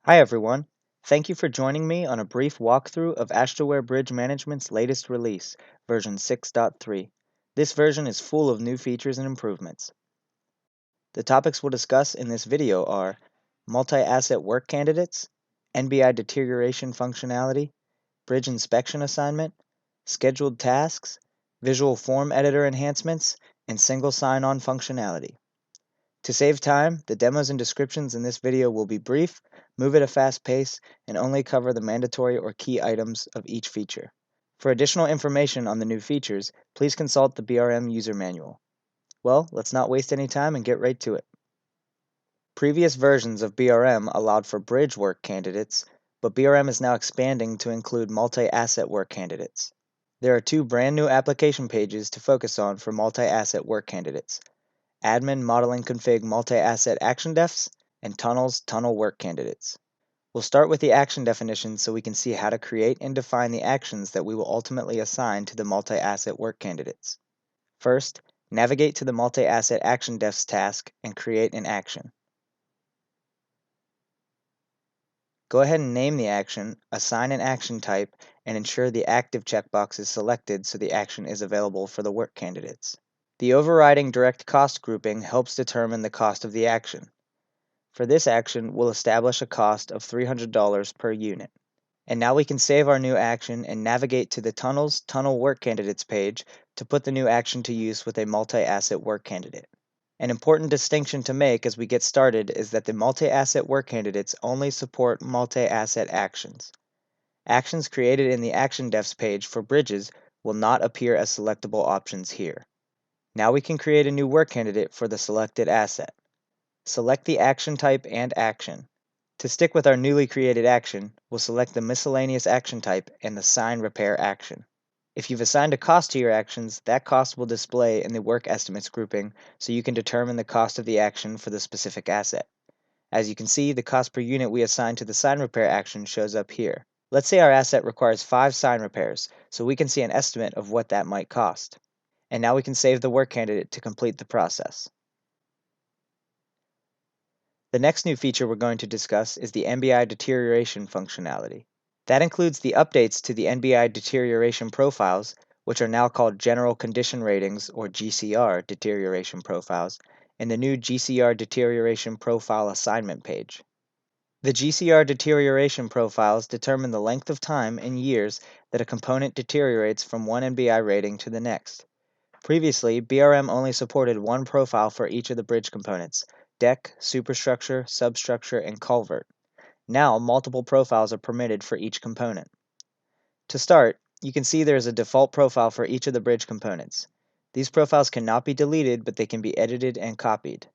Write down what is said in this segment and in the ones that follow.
Hi everyone. Thank you for joining me on a brief walkthrough of Astroware Bridge Management's latest release, version 6.3. This version is full of new features and improvements. The topics we'll discuss in this video are multi-asset work candidates, NBI deterioration functionality, bridge inspection assignment, scheduled tasks, visual form editor enhancements, and single sign-on functionality. To save time, the demos and descriptions in this video will be brief, move at a fast pace, and only cover the mandatory or key items of each feature. For additional information on the new features, please consult the BrM user manual. Well, let's not waste any time and get right to it. Previous versions of BrM allowed for bridge work candidates, but BrM is now expanding to include multi-asset work candidates. There are two brand new application pages to focus on for multi-asset work candidates: Admin Modeling Config Multi-Asset Action Defs, and Tunnels Tunnel Work Candidates. We'll start with the action definition so we can see how to create and define the actions that we will ultimately assign to the multi-asset work candidates. First, navigate to the Multi-Asset Action Defs task and create an action. Go ahead and name the action, assign an action type, and ensure the active checkbox is selected so the action is available for the work candidates. The overriding direct cost grouping helps determine the cost of the action. For this action, we'll establish a cost of $300 per unit. And now we can save our new action and navigate to the Tunnels Tunnel Work Candidates page to put the new action to use with a multi-asset work candidate. An important distinction to make as we get started is that the multi-asset work candidates only support multi-asset actions. Actions created in the Action Defs page for bridges will not appear as selectable options here. Now we can create a new work candidate for the selected asset. Select the action type and action. To stick with our newly created action, we'll select the miscellaneous action type and the sign repair action. If you've assigned a cost to your actions, that cost will display in the work estimates grouping so you can determine the cost of the action for the specific asset. As you can see, the cost per unit we assigned to the sign repair action shows up here. Let's say our asset requires 5 sign repairs, so we can see an estimate of what that might cost. And now we can save the work candidate to complete the process. The next new feature we're going to discuss is the NBI deterioration functionality. That includes the updates to the NBI deterioration profiles, which are now called General Condition Ratings or GCR deterioration profiles, and the new GCR deterioration profile assignment page. The GCR deterioration profiles determine the length of time in years that a component deteriorates from one NBI rating to the next. Previously, BrM only supported one profile for each of the bridge components: deck, superstructure, substructure, and culvert. Now, multiple profiles are permitted for each component. To start, you can see there is a default profile for each of the bridge components. These profiles cannot be deleted, but they can be edited and copied.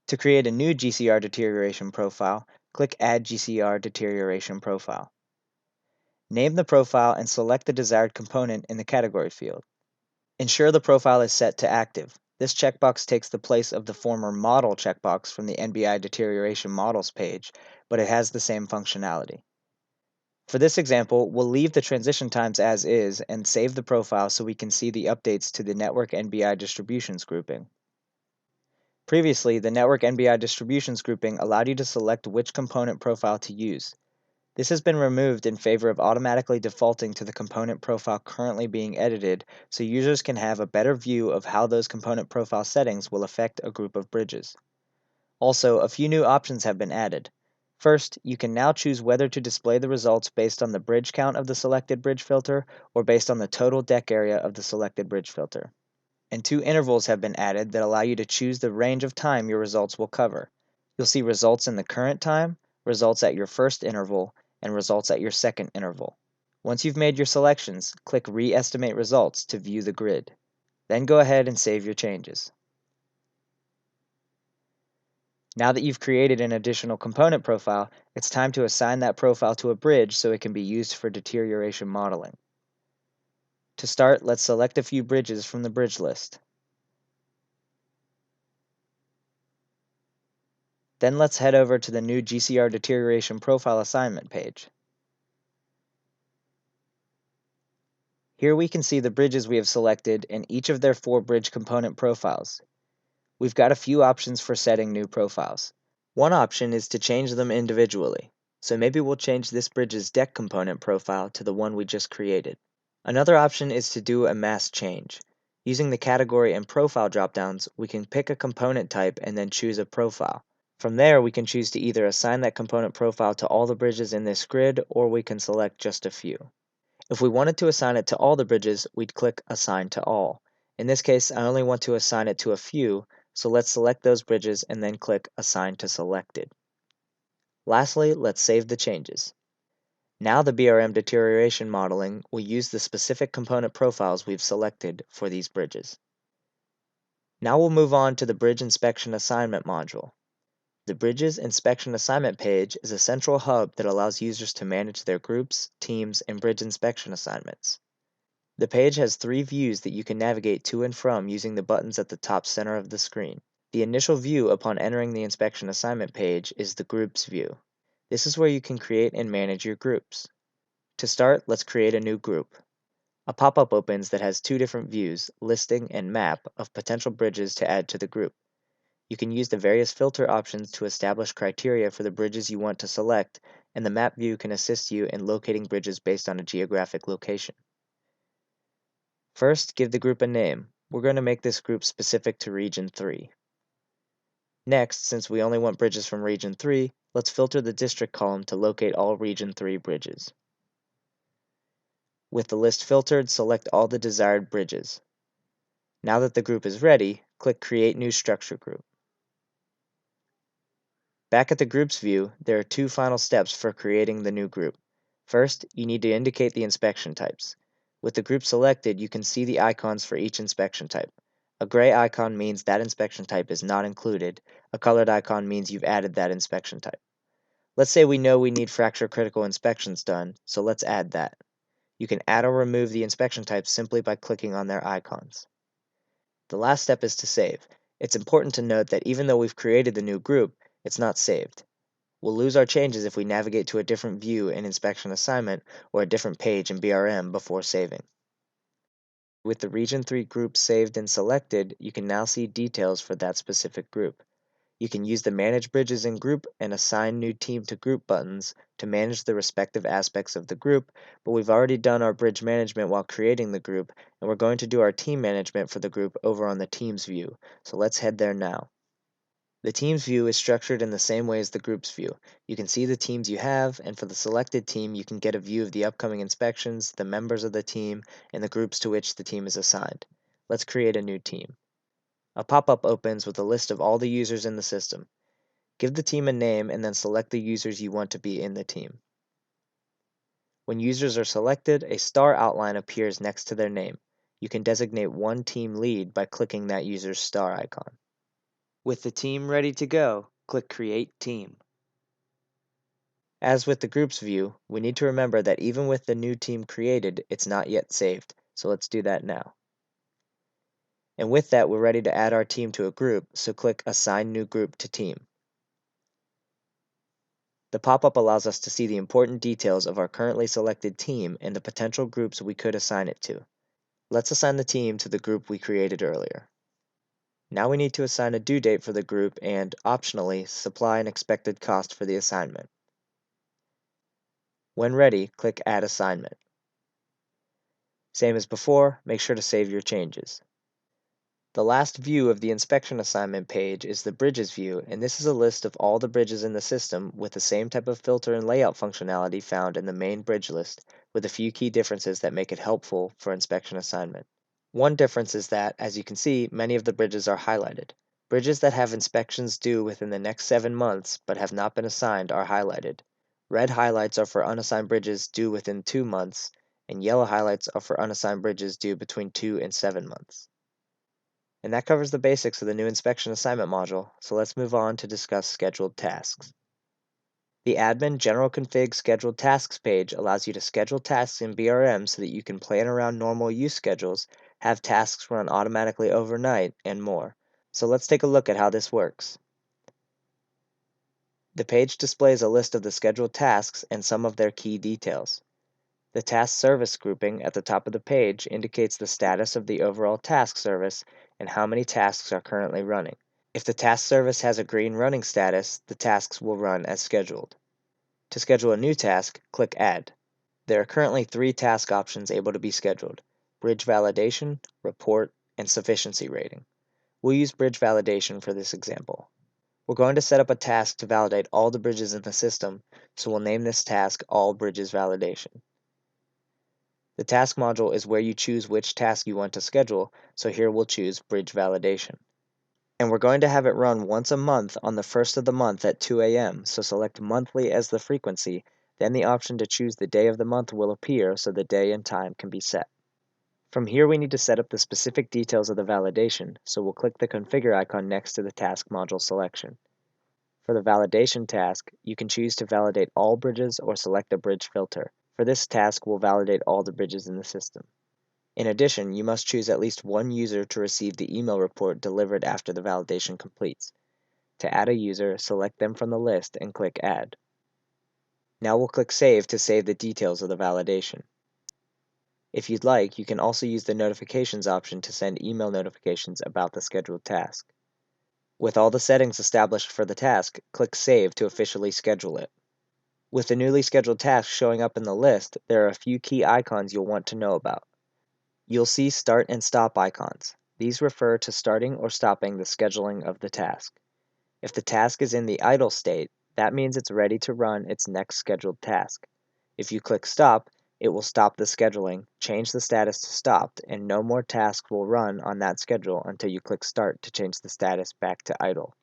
To create a new GCR deterioration profile, click Add GCR Deterioration Profile. Name the profile and select the desired component in the category field. Ensure the profile is set to active. This checkbox takes the place of the former Model checkbox from the NBI Deterioration Models page, but it has the same functionality. For this example, we'll leave the transition times as is and save the profile so we can see the updates to the Network NBI Distributions grouping. Previously, the Network NBI Distributions grouping allowed you to select which component profile to use. This has been removed in favor of automatically defaulting to the component profile currently being edited so users can have a better view of how those component profile settings will affect a group of bridges. Also, a few new options have been added. First, you can now choose whether to display the results based on the bridge count of the selected bridge filter or based on the total deck area of the selected bridge filter. And 2 intervals have been added that allow you to choose the range of time your results will cover. You'll see results in the current time, results at your first interval, and results at your second interval. Once you've made your selections, click Re-Estimate Results to view the grid. Then go ahead and save your changes. Now that you've created an additional component profile, it's time to assign that profile to a bridge so it can be used for deterioration modeling. To start, let's select a few bridges from the bridge list. Then let's head over to the new GCR Deterioration Profile Assignment page. Here we can see the bridges we have selected and each of their 4 bridge component profiles. We've got a few options for setting new profiles. One option is to change them individually. so maybe we'll change this bridge's deck component profile to the one we just created. Another option is to do a mask change. Using the category and profile dropdowns, we can pick a component type and then choose a profile. From there, we can choose to either assign that component profile to all the bridges in this grid, or we can select just a few. If we wanted to assign it to all the bridges, we'd click Assign to All. In this case, I only want to assign it to a few, so let's select those bridges and then click Assign to Selected. Lastly, let's save the changes. Now the BrM deterioration modeling will use the specific component profiles we've selected for these bridges. Now we'll move on to the Bridge Inspection Assignment module. The Bridges Inspection Assignment page is a central hub that allows users to manage their groups, teams, and bridge inspection assignments. The page has 3 views that you can navigate to and from using the buttons at the top center of the screen. The initial view upon entering the inspection assignment page is the Groups view. This is where you can create and manage your groups. To start, let's create a new group. A pop-up opens that has 2 different views, listing and map, of potential bridges to add to the group. You can use the various filter options to establish criteria for the bridges you want to select, and the map view can assist you in locating bridges based on a geographic location. First, give the group a name. We're going to make this group specific to Region 3. Next, since we only want bridges from Region 3, let's filter the district column to locate all Region 3 bridges. With the list filtered, select all the desired bridges. Now that the group is ready, click Create New Structure Group. Back at the Groups view, there are 2 final steps for creating the new group. First, you need to indicate the inspection types. With the group selected, you can see the icons for each inspection type. A gray icon means that inspection type is not included. A colored icon means you've added that inspection type. Let's say we know we need fracture critical inspections done, so let's add that. You can add or remove the inspection types simply by clicking on their icons. The last step is to save. It's important to note that even though we've created the new group, it's not saved. We'll lose our changes if we navigate to a different view in Inspection Assignment or a different page in BrM before saving. With the Region 3 group saved and selected, you can now see details for that specific group. You can use the Manage Bridges in Group and Assign New Team to Group buttons to manage the respective aspects of the group, but we've already done our bridge management while creating the group, and we're going to do our team management for the group over on the Teams view, so let's head there now. The Teams view is structured in the same way as the Groups view. You can see the teams you have, and for the selected team, you can get a view of the upcoming inspections, the members of the team, and the groups to which the team is assigned. Let's create a new team. A pop-up opens with a list of all the users in the system. Give the team a name and then select the users you want to be in the team. When users are selected, a star outline appears next to their name. You can designate one team lead by clicking that user's star icon. With the team ready to go, click Create Team. As with the Groups view, we need to remember that even with the new team created, it's not yet saved, so let's do that now. And with that, we're ready to add our team to a group, so click Assign New Group to Team. The pop-up allows us to see the important details of our currently selected team and the potential groups we could assign it to. Let's assign the team to the group we created earlier. Now we need to assign a due date for the group and, optionally, supply an expected cost for the assignment. When ready, click Add Assignment. Same as before, make sure to save your changes. The last view of the inspection assignment page is the Bridges view, and this is a list of all the bridges in the system with the same type of filter and layout functionality found in the main bridge list, with a few key differences that make it helpful for inspection assignment. One difference is that, as you can see, many of the bridges are highlighted. Bridges that have inspections due within the next 7 months but have not been assigned are highlighted. Red highlights are for unassigned bridges due within 2 months, and yellow highlights are for unassigned bridges due between 2 and 7 months. And that covers the basics of the new inspection assignment module, so let's move on to discuss scheduled tasks. The Admin General Config Scheduled Tasks page allows you to schedule tasks in BrM so that you can plan around normal use schedules, have tasks run automatically overnight, and more. So let's take a look at how this works. The page displays a list of the scheduled tasks and some of their key details. The task service grouping at the top of the page indicates the status of the overall task service and how many tasks are currently running. If the task service has a green running status, the tasks will run as scheduled. To schedule a new task, click Add. There are currently 3 task options able to be scheduled: Bridge Validation, Report, and Sufficiency Rating. We'll use Bridge Validation for this example. We're going to set up a task to validate all the bridges in the system, so we'll name this task All Bridges Validation. The task module is where you choose which task you want to schedule, so here we'll choose Bridge Validation. And we're going to have it run once a month on the first of the month at 2 a.m., so select Monthly as the frequency, then the option to choose the day of the month will appear so the day and time can be set. From here we need to set up the specific details of the validation, so we'll click the Configure icon next to the task module selection. For the validation task, you can choose to validate all bridges or select a bridge filter. For this task, we'll validate all the bridges in the system. In addition, you must choose at least one user to receive the email report delivered after the validation completes. To add a user, select them from the list and click Add. Now we'll click Save to save the details of the validation. If you'd like, you can also use the Notifications option to send email notifications about the scheduled task. With all the settings established for the task, click Save to officially schedule it. With the newly scheduled task showing up in the list, there are a few key icons you'll want to know about. You'll see Start and Stop icons. These refer to starting or stopping the scheduling of the task. If the task is in the idle state, that means it's ready to run its next scheduled task. If you click Stop, it will stop the scheduling, change the status to stopped, and no more tasks will run on that schedule until you click Start to change the status back to idle.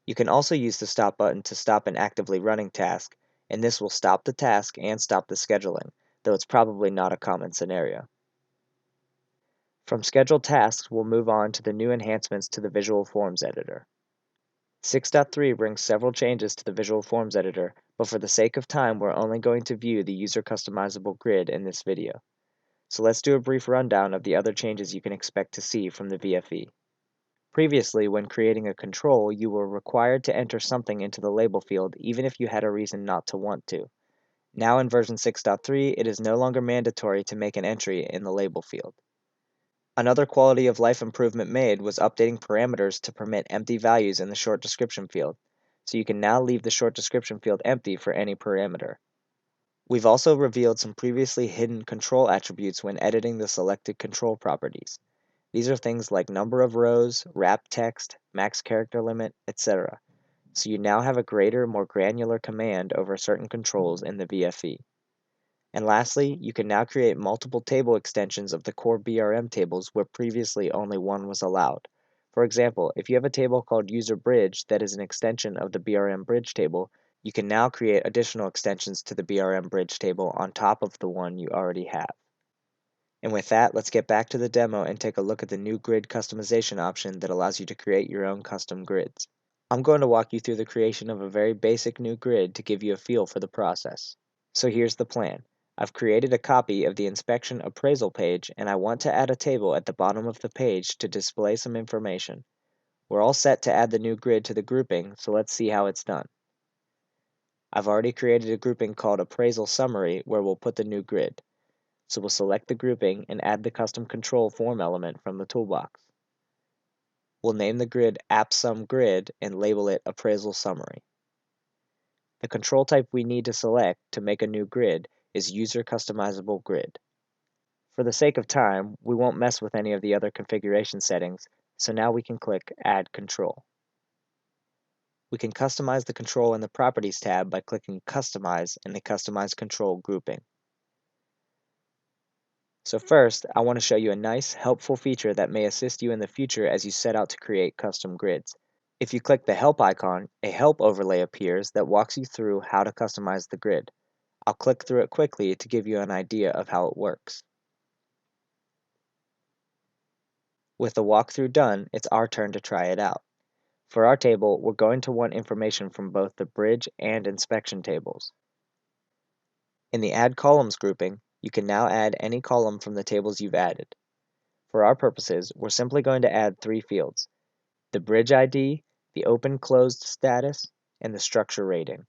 You can also use the Stop button to stop an actively running task, and this will stop the task and stop the scheduling, though it's probably not a common scenario. From scheduled tasks, we'll move on to the new enhancements to the Visual Forms Editor. 6.3 brings several changes to the Visual Forms Editor, but for the sake of time, we're only going to view the user customizable grid in this video. So let's do a brief rundown of the other changes you can expect to see from the VFE. Previously, when creating a control, you were required to enter something into the label field even if you had a reason not to want to. Now in version 6.3, it is no longer mandatory to make an entry in the label field. Another quality of life improvement made was updating parameters to permit empty values in the short description field, so you can now leave the short description field empty for any parameter. We've also revealed some previously hidden control attributes when editing the selected control properties. These are things like number of rows, wrap text, max character limit, etc. So you now have a greater, more granular command over certain controls in the VFE. And lastly, you can now create multiple table extensions of the core BrM tables where previously only one was allowed. For example, if you have a table called User Bridge that is an extension of the BrM Bridge table, you can now create additional extensions to the BrM Bridge table on top of the one you already have. And with that, let's get back to the demo and take a look at the new grid customization option that allows you to create your own custom grids. I'm going to walk you through the creation of a very basic new grid to give you a feel for the process. So here's the plan. I've created a copy of the inspection appraisal page and I want to add a table at the bottom of the page to display some information. We're all set to add the new grid to the grouping, so let's see how it's done. I've already created a grouping called Appraisal Summary where we'll put the new grid. So we'll select the grouping and add the custom control form element from the toolbox. We'll name the grid AppSumGrid and label it Appraisal Summary. The control type we need to select to make a new grid is User Customizable Grid. For the sake of time, we won't mess with any of the other configuration settings, so now we can click Add Control. We can customize the control in the Properties tab by clicking Customize in the Customize Control grouping. So first, I want to show you a nice, helpful feature that may assist you in the future as you set out to create custom grids. If you click the Help icon, a help overlay appears that walks you through how to customize the grid. I'll click through it quickly to give you an idea of how it works. With the walkthrough done, it's our turn to try it out. For our table, we're going to want information from both the bridge and inspection tables. In the Add Columns grouping, you can now add any column from the tables you've added. For our purposes, we're simply going to add 3 fields: the bridge ID, the open-closed status, and the structure rating.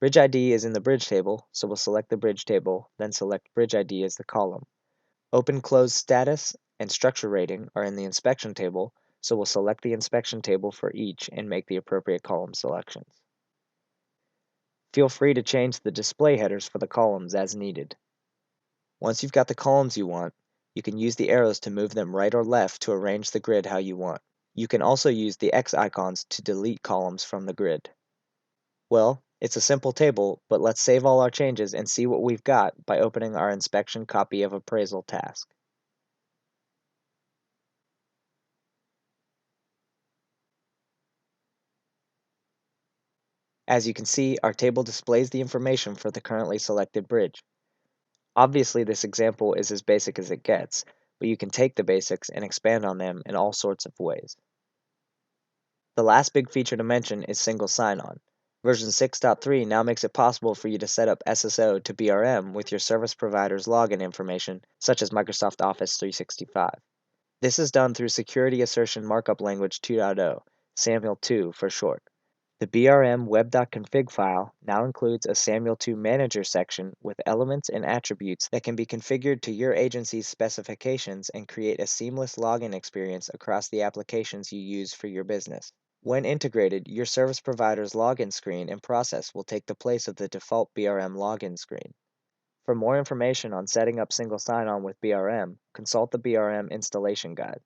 Bridge ID is in the bridge table, so we'll select the bridge table, then select bridge ID as the column. Open-closed status and structure rating are in the inspection table, so we'll select the inspection table for each and make the appropriate column selections. Feel free to change the display headers for the columns as needed. Once you've got the columns you want, you can use the arrows to move them right or left to arrange the grid how you want. You can also use the X icons to delete columns from the grid. Well, it's a simple table, but let's save all our changes and see what we've got by opening our inspection copy of appraisal task. As you can see, our table displays the information for the currently selected bridge. Obviously, this example is as basic as it gets, but you can take the basics and expand on them in all sorts of ways. The last big feature to mention is single sign-on. Version 6.3 now makes it possible for you to set up SSO to BRM with your service provider's login information, such as Microsoft Office 365. This is done through Security Assertion Markup Language 2.0, SAML 2 for short. The BRM web.config file now includes a SAML 2 manager section with elements and attributes that can be configured to your agency's specifications and create a seamless login experience across the applications you use for your business. When integrated, your service provider's login screen and process will take the place of the default BRM login screen. For more information on setting up single sign-on with BRM, consult the BRM installation guide.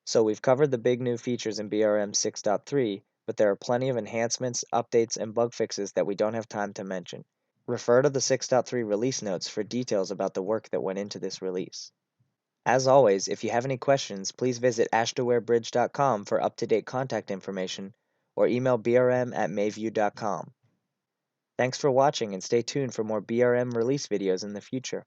So we've covered the big new features in BRM 6.3, but there are plenty of enhancements, updates, and bug fixes that we don't have time to mention. Refer to the 6.3 release notes for details about the work that went into this release. As always, if you have any questions, please visit ashtawarebridge.com for up-to-date contact information or email brm@mayview.com. Thanks for watching and stay tuned for more BRM release videos in the future.